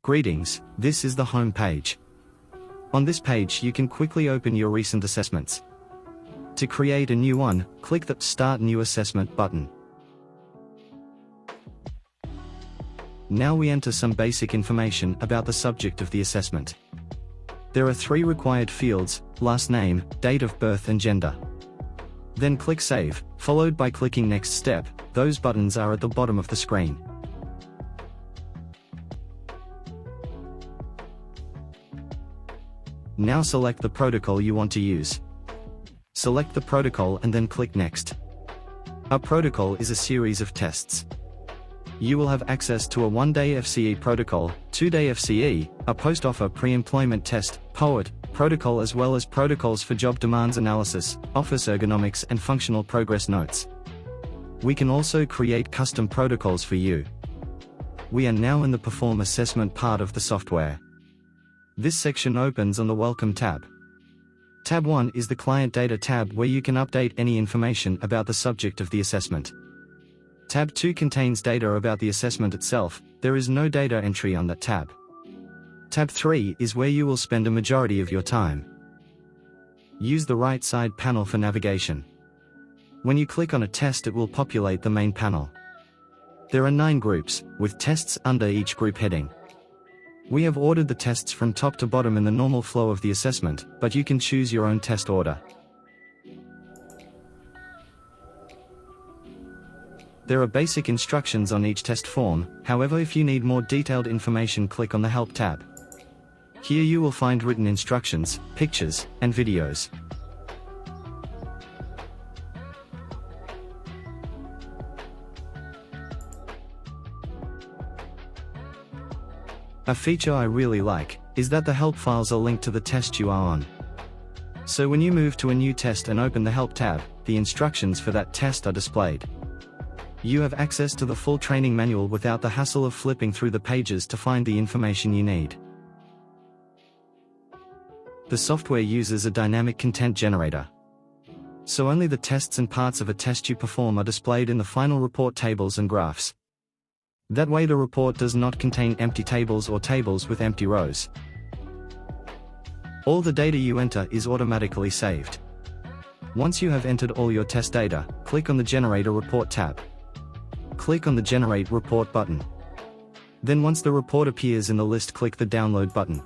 Greetings, this is the home page. On this page you can quickly open your recent assessments. To create a new one, click the Start New Assessment button. Now we enter some basic information about the subject of the assessment. There are 3 required fields: last name, date of birth and gender. Then click Save, followed by clicking Next Step. Those buttons are at the bottom of the screen. Now select the protocol you want to use. Select the protocol and then click Next. A protocol is a series of tests. You will have access to a 1-day FCE protocol, 2-day FCE, a post-offer pre-employment test, POET, protocol, as well as protocols for job demands analysis, office ergonomics and functional progress notes. We can also create custom protocols for you. We are now in the Perform Assessment part of the software. This section opens on the Welcome tab. Tab 1 is the Client Data tab, where you can update any information about the subject of the assessment. Tab 2 contains data about the assessment itself. There is no data entry on that tab. Tab 3 is where you will spend a majority of your time. Use the right side panel for navigation. When you click on a test, it will populate the main panel. There are 9 groups, with tests under each group heading. We have ordered the tests from top to bottom in the normal flow of the assessment, but you can choose your own test order. There are basic instructions on each test form. However, if you need more detailed information, click on the Help tab. Here you will find written instructions, pictures, and videos. A feature I really like is that the help files are linked to the test you are on. So when you move to a new test and open the Help tab, the instructions for that test are displayed. You have access to the full training manual without the hassle of flipping through the pages to find the information you need. The software uses a dynamic content generator. So only the tests and parts of a test you perform are displayed in the final report tables and graphs. That way the report does not contain empty tables or tables with empty rows. All the data you enter is automatically saved. Once you have entered all your test data, click on the Generate a Report tab. Click on the Generate Report button. Then once the report appears in the list, click the Download button.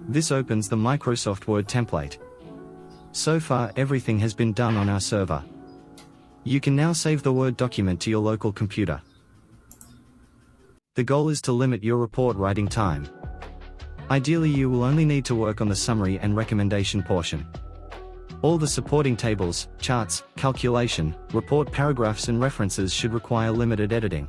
This opens the Microsoft Word template. So far everything has been done on our server. You can now save the Word document to your local computer. The goal is to limit your report writing time. Ideally, you will only need to work on the summary and recommendation portion. All the supporting tables, charts, calculation, report paragraphs and references should require limited editing.